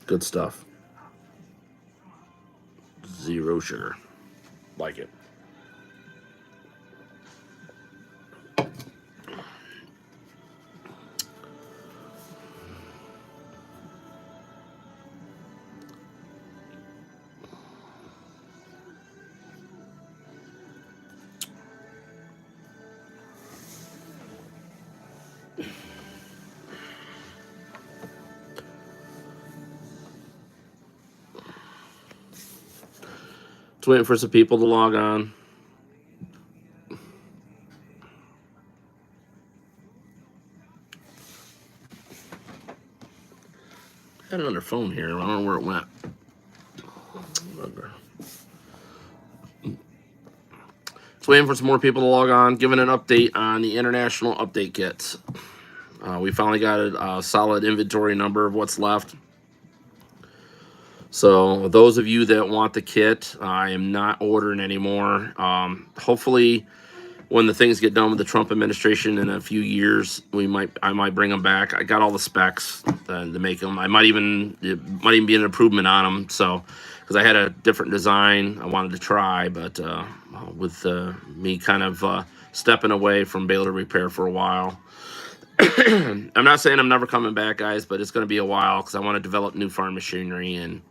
Good stuff. Zero sugar. Like it. Just waiting for some people to log on. I had another phone here. I don't know where it went. Just waiting for some more people to log on. Giving an update on the international update kits. We finally got a solid inventory number of what's left. So those of you that want the kit, I am not ordering anymore. Hopefully, when the things get done with the Trump administration in a few years, I might bring them back. I got all the specs to make them. It might even be an improvement on them. So, because I had a different design I wanted to try, but with me kind of stepping away from baler repair for a while. I'm not saying I'm never coming back, guys, but it's going to be a while because I want to develop new farm machinery and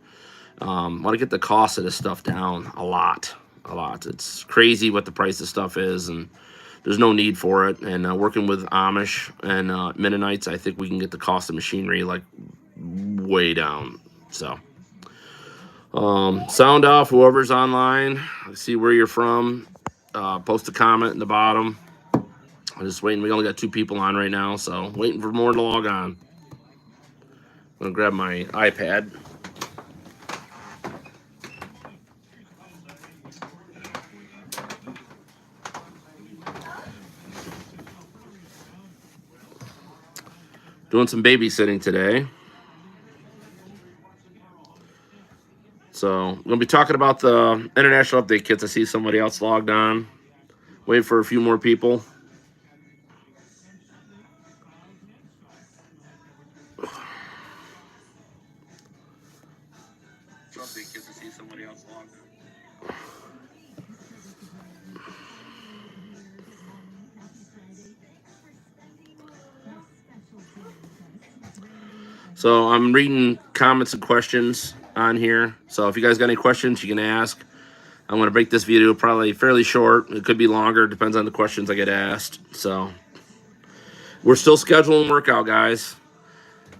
want to get the cost of this stuff down a lot. It's crazy what the price of stuff is, and there's no need for it. And working with Amish and Mennonites, I think we can get the cost of machinery like way down. So sound off, whoever's online. Let's see where you're from. Post a comment in the bottom. I'm just waiting. We only got 2 people on right now, so waiting for more to log on. I'm gonna grab my iPad. Doing some babysitting today. So I'm going to be talking about the international update kits. I see somebody else logged on. Waiting for a few more people. Update kits. I see somebody else logged on. So I'm reading comments and questions on here. So if you guys got any questions, you can ask. I'm going to break this video probably fairly short. It could be longer. Depends on the questions I get asked. So we're still scheduling workout, guys.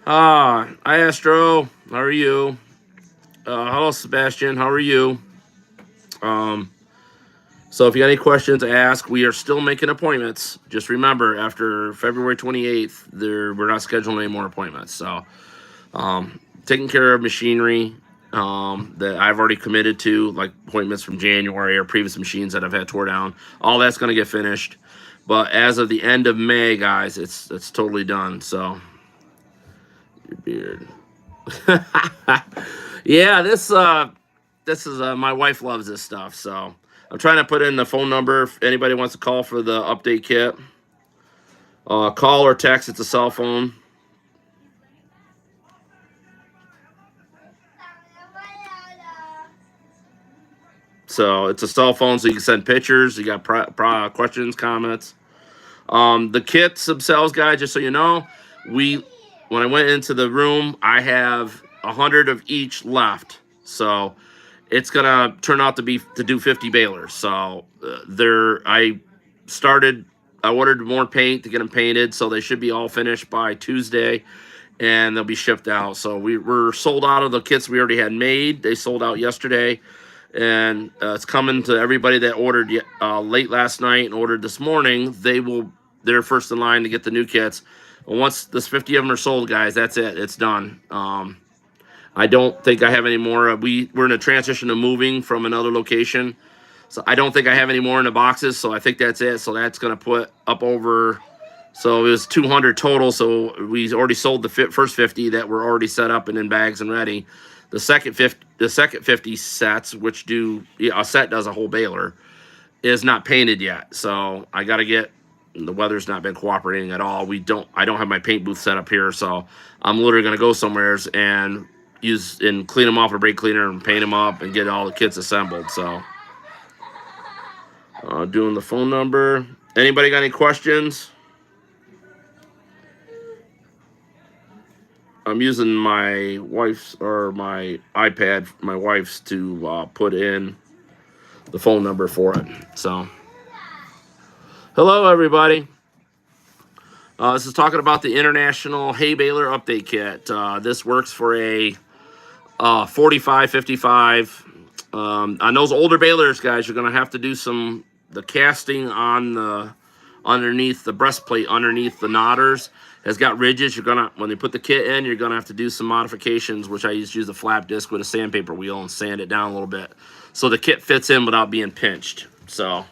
Hi, Astro. How are you? Hello, Sebastian. How are you? So if you got any questions, ask. We are still making appointments. Just remember, after February 28th, we're not scheduling any more appointments. So taking care of machinery that I've already committed to, like appointments from January or previous machines that I've had tore down. All that's going to get finished. But as of the end of May, guys, it's totally done. So your beard. Yeah, this is my wife loves this stuff. So I'm trying to put in the phone number if anybody wants to call for the update kit. Call or text. It's a cell phone. So it's a cell phone, so you can send pictures. You got questions, comments. The kits themselves, guys, just so you know, when I went into the room, I have 100 of each left. So it's gonna turn out to do 50 balers. So I ordered more paint to get them painted, so they should be all finished by Tuesday, and they'll be shipped out. So we're sold out of the kits we already had made. They sold out yesterday. And it's coming to everybody that ordered late last night and ordered this morning. They're first in line to get the new kits. And once this 50 of them are sold, guys, that's it. It's done. I don't think I have any more. We're in a transition of moving from another location, so I don't think I have any more in the boxes. So I think that's it. So that's going to put up over. So it was 200 total. So we already sold the first 50 that were already set up and in bags and ready. The second 50 sets, which a set does a whole baler, is not painted yet. So I got to get. The weather's not been cooperating at all. I don't have my paint booth set up here, so I'm literally going to go somewhere and use and clean them off a brake cleaner and paint them up and get all the kits assembled. So, doing the phone number. Anybody got any questions? I'm using my wife's or my iPad, my wife's, to put in the phone number for it. So, hello everybody. This is talking about the International Hay Baler Update Kit. This works for a 45, 55. On those older balers, guys, you're going to have to do the casting on the underneath the breastplate, underneath the knotters has got ridges. You're gonna, when they put the kit in, you're gonna have to do some modifications, which I use a flap disc with a sandpaper wheel and sand it down a little bit so the kit fits in without being pinched. So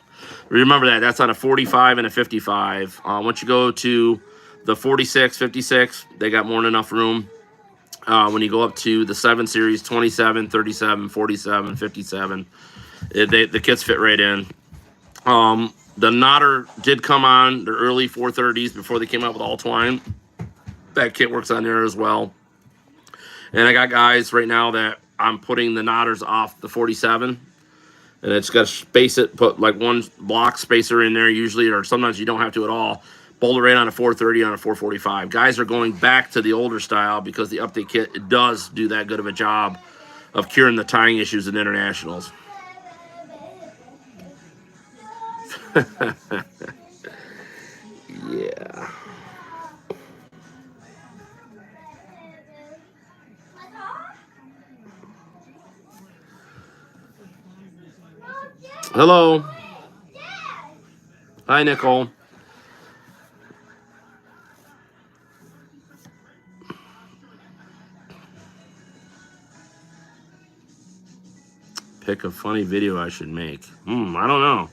remember that. That's on a 45 and a 55. Once you go to the 46, 56, they got more than enough room. When you go up to the 7 series, 27, 37, 47, 57, the kits fit right in. The knotter did come on the early 430s before they came out with all twine. That kit works on there as well. And I got guys right now that I'm putting the knotters off the 47. And it's got to space it, put like one block spacer in there usually, or sometimes you don't have to at all. Bolt it right on a 430, on a 445. Guys are going back to the older style because the update kit does do that good of a job of curing the tying issues in internationals. Yeah. Hello. Hi, Nicole. Pick a funny video I should make. I don't know.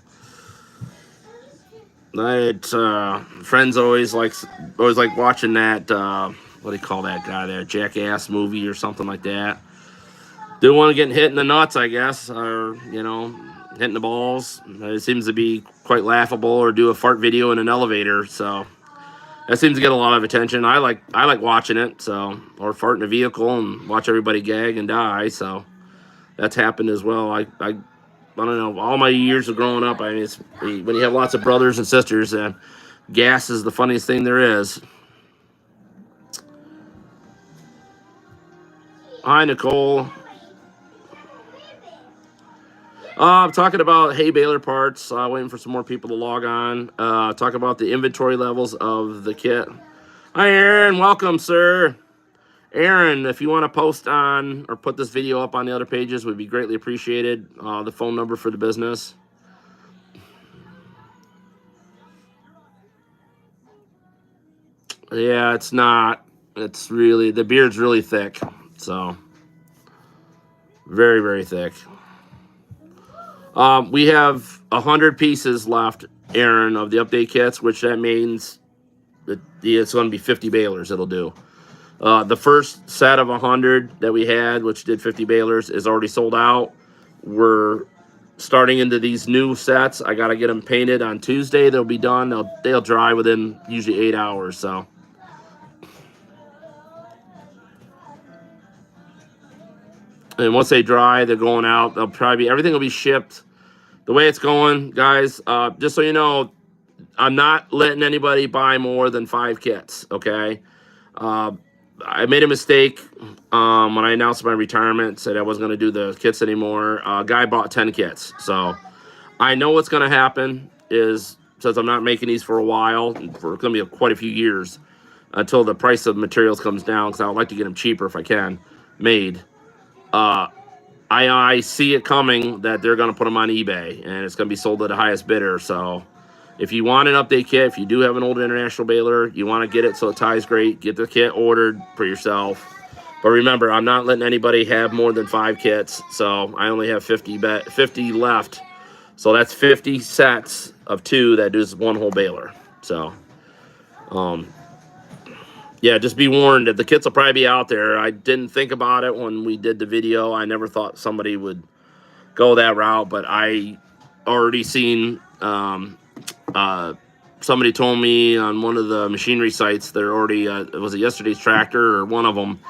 Friends always like watching that, what do you call that guy there, Jackass movie or something like that. They want to get hit in the nuts, I guess, or, hitting the balls. It seems to be quite laughable, or do a fart video in an elevator, so that seems to get a lot of attention. I like watching it, so, or fart in a vehicle and watch everybody gag and die, so that's happened as well. I don't know, all my years of growing up, I mean, when you have lots of brothers and sisters, gas is the funniest thing there is. Hi, Nicole. I'm talking about hay baler parts, waiting for some more people to log on. Talk about the inventory levels of the kit. Hi, Aaron. Welcome, sir. Aaron, if you want to post on or put this video up on the other pages, would be greatly appreciated. The phone number for the business. Yeah, it's not. It's really, the beard's really thick. So, very, very thick. We have 100 pieces left, Aaron, of the update kits, which that means that it's going to be 50 balers it'll do. The first set of 100 that we had, which did 50 balers, is already sold out. We're starting into these new sets. I got to get them painted on Tuesday. They'll be done. They'll dry within usually 8 hours. So, and once they dry, they're going out. They'll probably be, everything will be shipped. The way it's going, guys, just so you know, I'm not letting anybody buy more than 5 kits, okay? I made a mistake when I announced my retirement, said I wasn't going to do the kits anymore. A guy bought 10 kits. So I know what's going to happen is, since I'm not making these for a while, for going to be quite a few years, until the price of materials comes down, because I would like to get them cheaper if I can, made. I see it coming that they're going to put them on eBay, and it's going to be sold at the highest bidder. So if you want an update kit, if you do have an old international baler, you want to get it so it ties great, get the kit ordered for yourself. But remember, I'm not letting anybody have more than 5 kits, so I only have 50 left. So that's 50 sets of 2 that does one whole baler. So, yeah, just be warned that the kits will probably be out there. I didn't think about it when we did the video. I never thought somebody would go that route, but I already seen somebody told me on one of the machinery sites, they're already, was it Yesterday's Tractor or one of them,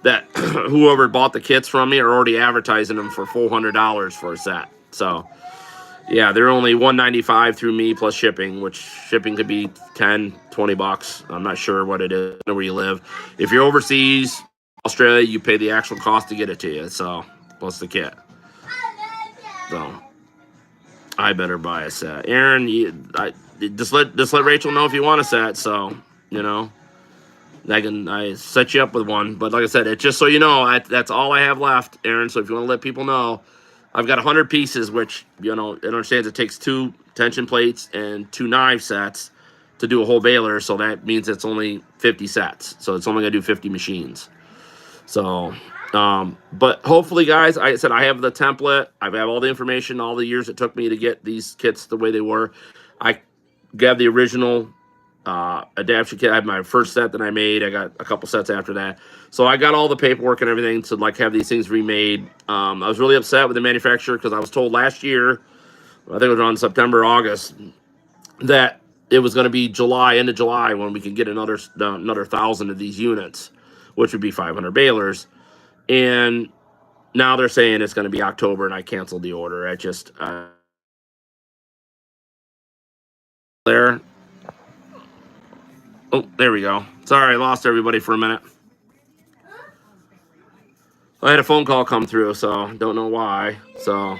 that whoever bought the kits from me are already advertising them for $400 for a set. So yeah, they're only $195 through me plus shipping, which shipping could be 10, 20 bucks. I'm not sure what it is where you live. If you're overseas, Australia, you pay the actual cost to get it to you. So plus the kit. So I better buy a set. Aaron, just let Rachel know if you want a set. So I set you up with one. But like I said, it's just so you know, that's all I have left, Aaron. So if you want to let people know, I've got 100 pieces, which, it understands it takes 2 tension plates and 2 knife sets to do a whole baler. So that means it's only 50 sets. So it's only going to do 50 machines. So, but hopefully, guys, like I said, I have the template. I have all the information, all the years it took me to get these kits the way they were. I got the original adaptation kit. I had my first set that I made. I got a couple sets after that. So I got all the paperwork and everything to have these things remade. I was really upset with the manufacturer because I was told last year, I think it was around September, August, that it was going to be end of July when we could get another 1,000 of these units, which would be 500 balers. And now they're saying it's going to be October, and I canceled the order. There. Oh, there we go. Sorry, I lost everybody for a minute. I had a phone call come through, so don't know why. So,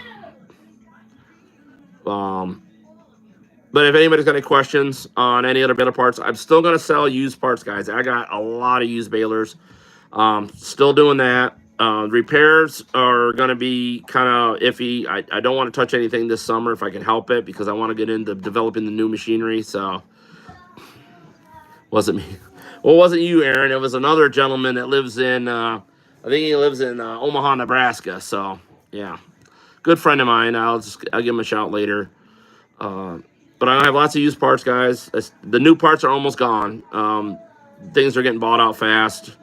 but if anybody's got any questions on any other baler parts, I'm still going to sell used parts, guys. I got a lot of used balers. Still doing that. Repairs are going to be kind of iffy. I don't want to touch anything this summer if I can help it because I want to get into developing the new machinery. So, wasn't me. Well, it wasn't you, Aaron. It was another gentleman that lives in, I think he lives in Omaha, Nebraska. So, yeah. Good friend of mine. I'll give him a shout later. But I have lots of used parts, guys. The new parts are almost gone. Things are getting bought out fast.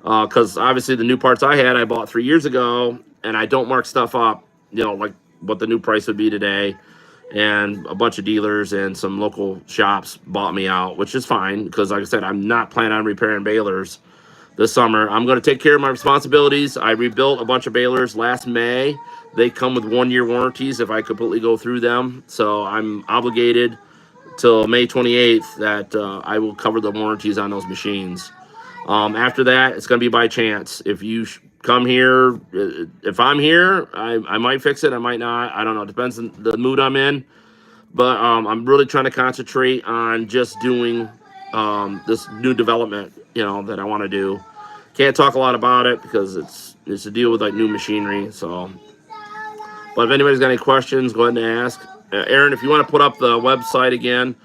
Because obviously the new parts I bought 3 years ago, and I don't mark stuff up, like what the new price would be today. And a bunch of dealers and some local shops bought me out, which is fine because, like I said, I'm not planning on repairing balers this summer. I'm going to take care of my responsibilities. I rebuilt a bunch of balers last May. They come with 1-year warranties if I completely go through them. So I'm obligated till May 28th that I will cover the warranties on those machines. After that, it's going to be by chance. If you come here, if I'm here, I might fix it. I might not. I don't know. It depends on the mood I'm in. But I'm really trying to concentrate on just doing this new development, that I want to do. Can't talk a lot about it because it's to deal with new machinery. So, but if anybody's got any questions, go ahead and ask. Aaron, if you want to put up the website again,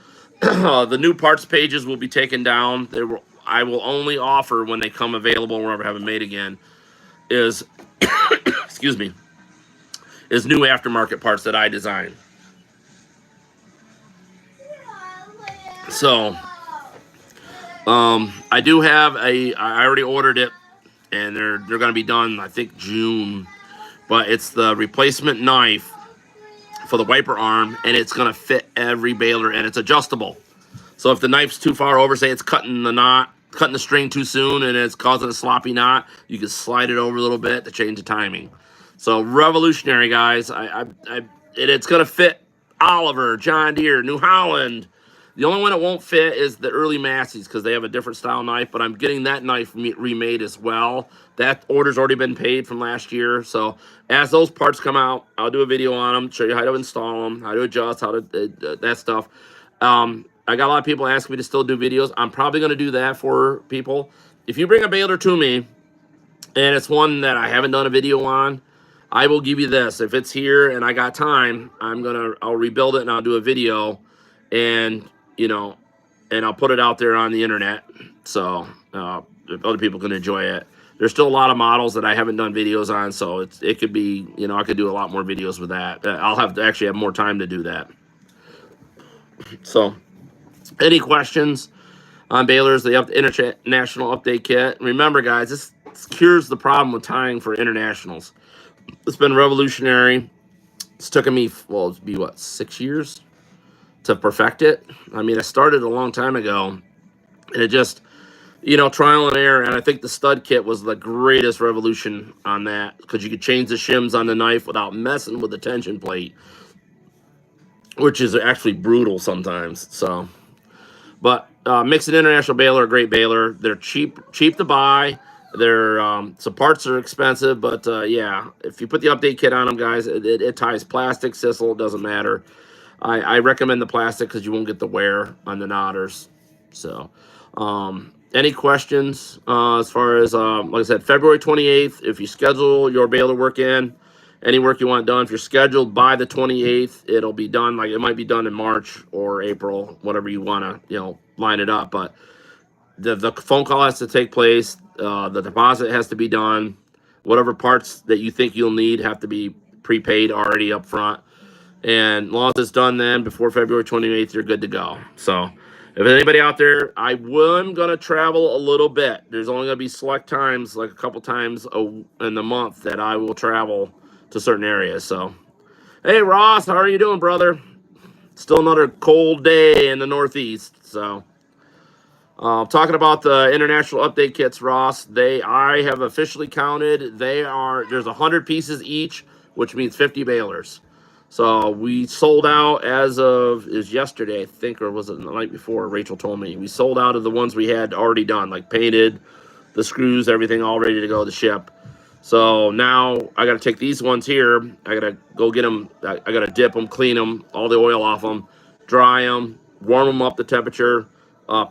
the new parts pages will be taken down. I will only offer when they come available wherever I have them made again is excuse me, is new aftermarket parts that I design. So I do have I already ordered it, and they're going to be done I think June, but it's the replacement knife for the wiper arm, and it's going to fit every baler, and it's adjustable. So if the knife's too far over, say it's cutting the string too soon and it's causing a sloppy knot, you can slide it over a little bit to change the timing. So revolutionary, guys. It's going to fit Oliver, John Deere, New Holland. The only one it won't fit is the early Massey's because they have a different style knife, but I'm getting that knife remade as well. That order's already been paid from last year. So as those parts come out, I'll do a video on them, show you how to install them, how to adjust, how to that stuff. I got a lot of people asking me to still do videos. I'm probably going to do that for people. If you bring a baler to me, and it's one that I haven't done a video on, I will give you this. If it's here and I got time, I'll rebuild it and I'll do a video, and and I'll put it out there on the internet so other people can enjoy it. There's still a lot of models that I haven't done videos on, so it could be, I could do a lot more videos with that. I'll have to actually have more time to do that. So, any questions on balers? The international update kit. Remember, guys, this cures the problem with tying for internationals. It's been revolutionary. It's taken me, it'd be 6 years to perfect it. I mean, I started a long time ago, and it just trial and error. And I think the stud kit was the greatest revolution on that because you could change the shims on the knife without messing with the tension plate, which is actually brutal sometimes. So, but Mixed International baler, a great baler. They're cheap to buy. They're some parts are expensive, but yeah, if you put the update kit on them, guys, it ties plastic, sisal, it doesn't matter. I recommend the plastic because you won't get the wear on the knotters. So, any questions as far as, like I said, February 28th, if you schedule your baler work in, any work you want done, if you're scheduled by the 28th, it'll be done. Like it might be done in March or April, whatever you want to, line it up. But the phone call has to take place. The deposit has to be done. Whatever parts that you think you'll need have to be prepaid already up front. And as long as it's done then before February 28th, you're good to go. So if anybody out there, I'm going to travel a little bit. There's only going to be select times, like a couple times in the month that I will travel to certain areas. So, hey, Ross, how are you doing, brother? Still another cold day in the Northeast. So, talking about the international update kits, Ross, I have officially counted. There's 100 pieces each, which means 50 balers. So we sold out is yesterday, I think, or was it the night before? Rachel told me we sold out of the ones we had already done, like painted, the screws, everything all ready to go to ship. So now I got to take these ones here. I got to go get them. I got to dip them, clean them, all the oil off them, dry them, warm them up to temperature,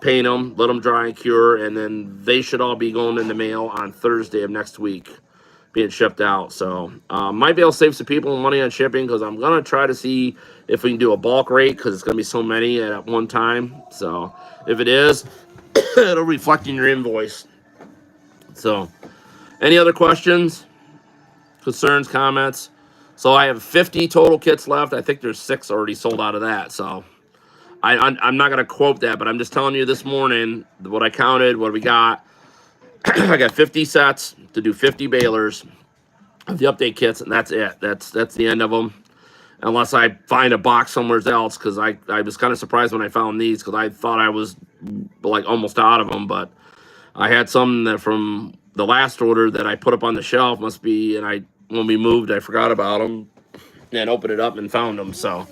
paint them, let them dry and cure, and then they should all be going in the mail on Thursday of next week, being shipped out. So might be able to save some people money on shipping because I'm going to try to see if we can do a bulk rate because it's going to be so many at one time. So if it is, it'll reflect in your invoice. So any other questions, concerns, comments? So I have 50 total kits left. I think there's 6 already sold out of that. So I'm not going to quote that, but I'm just telling you this morning what I counted, what we got. I got 50 sets to do 50 balers of the update kits, and that's it. That's the end of them. Unless I find a box somewhere else, because I was kind of surprised when I found these, because I thought I was like almost out of them, but I had some that from the last order that I put up on the shelf must be, and when we moved, I forgot about them and opened it up and found them. So,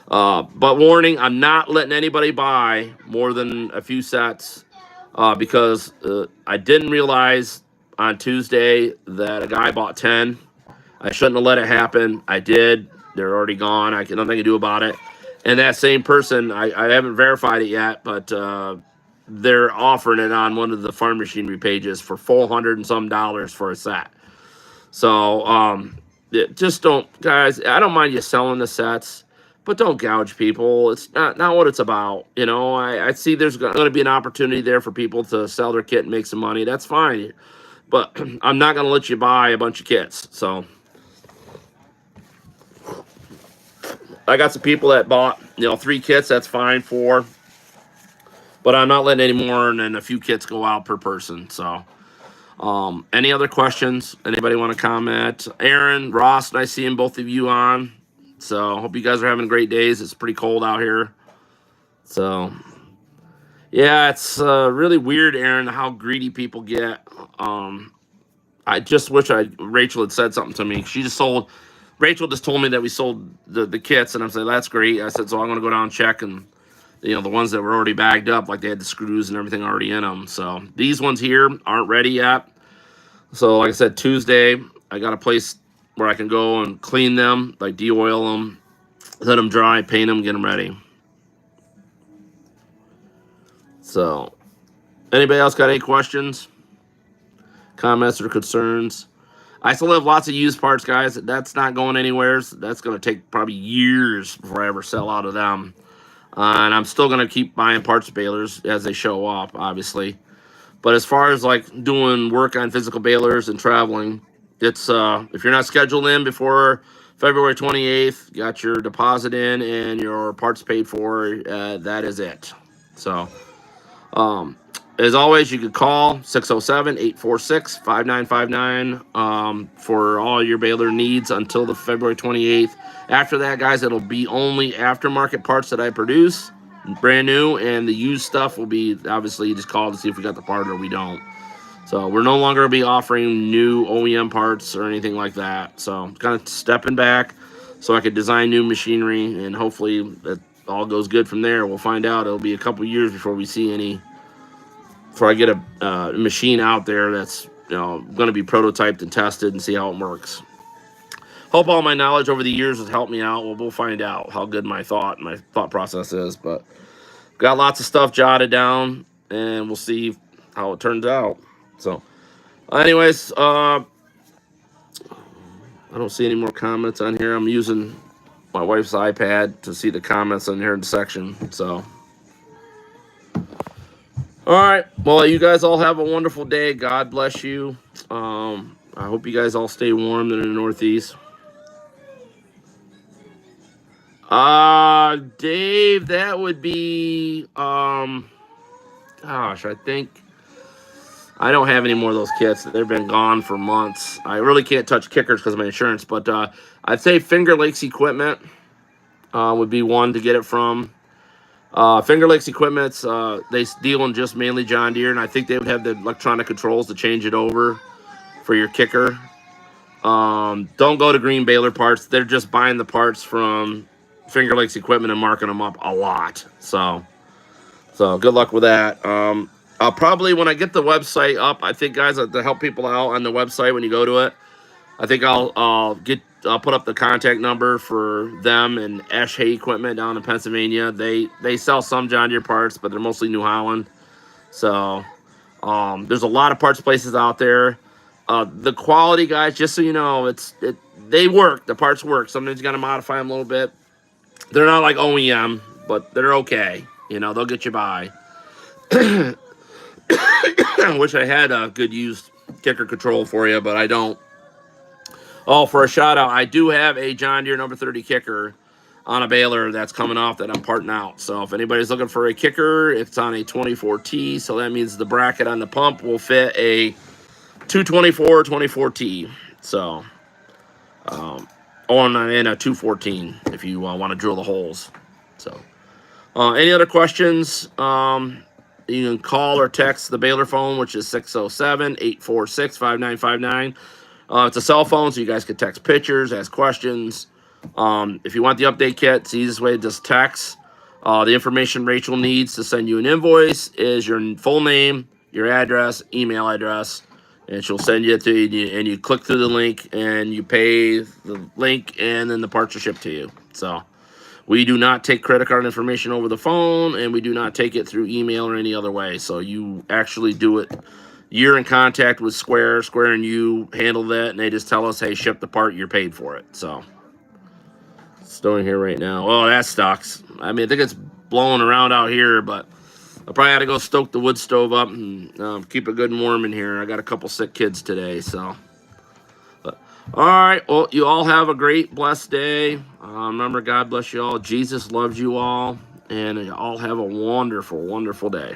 but warning, I'm not letting anybody buy more than a few sets because I didn't realize on Tuesday that a guy bought 10. I shouldn't have let it happen. I did. They're already gone. Nothing I can do about it. And that same person, I haven't verified it yet, but they're offering it on one of the farm machinery pages for $400 and some for a set. So just don't, guys. I don't mind you selling the sets, but don't gouge people. It's not what it's about. I see there's going to be an opportunity there for people to sell their kit and make some money. That's fine. But I'm not going to let you buy a bunch of kits. So I got some people that bought, 3 kits. That's fine, 4. But I'm not letting any more than a few kits go out per person. So any other questions? Anybody want to comment? Aaron, Ross, nice seeing both of you on. So hope you guys are having great days. It's pretty cold out here. So yeah, it's really weird, Aaron, how greedy people get. I just wish Rachel had said something to me. Rachel just told me that we sold the kits, and I'm saying, that's great. I said, so I'm going to go down and check, and, the ones that were already bagged up, like they had the screws and everything already in them. So these ones here aren't ready yet. So like I said, Tuesday, I got a place where I can go and clean them, like de-oil them, let them dry, paint them, get them ready. So anybody else got any questions, comments, or concerns? I still have lots of used parts, guys. That's not going anywhere. That's going to take probably years before I ever sell out of them. And I'm still going to keep buying parts balers as they show up, obviously. But as far as like doing work on physical balers and traveling, it's if you're not scheduled in before February 28th, got your deposit in and your parts paid for, that is it. So as always, you could call 607-846-5959 for all your baler needs until the February 28th. After that, guys, it'll be only aftermarket parts that I produce. brand new, and the used stuff will be, obviously, you just call to see if we got the part or we don't. So we're no longer going to be offering new OEM parts or anything like that. So kind of stepping back so I could design new machinery, and hopefully it all goes good from there. We'll find out. It'll be a couple years before we see any, before I get a machine out there that's going to be prototyped and tested and see how it works. Hope all my knowledge over the years has helped me out. Well, we'll find out how good my thought process is. But got lots of stuff jotted down, and we'll see how it turns out. So, anyways, I don't see any more comments on here. I'm using my wife's iPad to see the comments on here in the section. So, all right. Well, you guys all have a wonderful day. God bless you. I hope you guys all stay warm in the Northeast. Dave, that would be, gosh, I think I don't have any more of those kits. They've been gone for months. I really can't touch kickers because of my insurance, but I'd say Finger Lakes Equipment would be one to get it from. Finger Lakes Equipment's, they deal in just mainly John Deere, and I think they would have the electronic controls to change it over for your kicker. Don't go to Green Baler Parts. They're just buying the parts from Finger Lakes Equipment and marking them up a lot. So good luck with that. I'll probably, when I get the website up, I think, guys, to help people out on the website when you go to it, I think I'll put up the contact number for them and Ash Hay Equipment down in Pennsylvania. They sell some John Deere parts, but they're mostly New Holland. So there's a lot of parts places out there. The quality, guys, just so you know, they work. The parts work. Sometimes you got to modify them a little bit. They're not like OEM, but they're okay. They'll get you by. I wish I had a good used kicker control for you, but I don't. Oh, for a shout out, I do have a John Deere number 30 kicker on a baler that's coming off that I'm parting out. So if anybody's looking for a kicker, it's on a 24T. So that means the bracket on the pump will fit a 224 24T. So, and a 214 if you want to drill the holes. So, any other questions? You can call or text the baler phone, which is 607-846-5959. It's a cell phone, so you guys can text pictures, ask questions. If you want the update kit, it's the easiest way to just text. The information Rachel needs to send you an invoice is your full name, your address, email address, and she'll send you to you, and you click through the link, and you pay the link, and then the parts are shipped to you. So we do not take credit card information over the phone, and we do not take it through email or any other way. So you actually do it. You're in contact with Square and you handle that, and they just tell us, hey, ship the part, you're paid for it. So, stowing here right now. Oh, that sucks. I mean, I think it's blowing around out here, but I probably had to go stoke the wood stove up and keep it good and warm in here. I got a couple sick kids today, so. But, all right, well, you all have a great, blessed day. Remember, God bless you all. Jesus loves you all, and you all have a wonderful, wonderful day.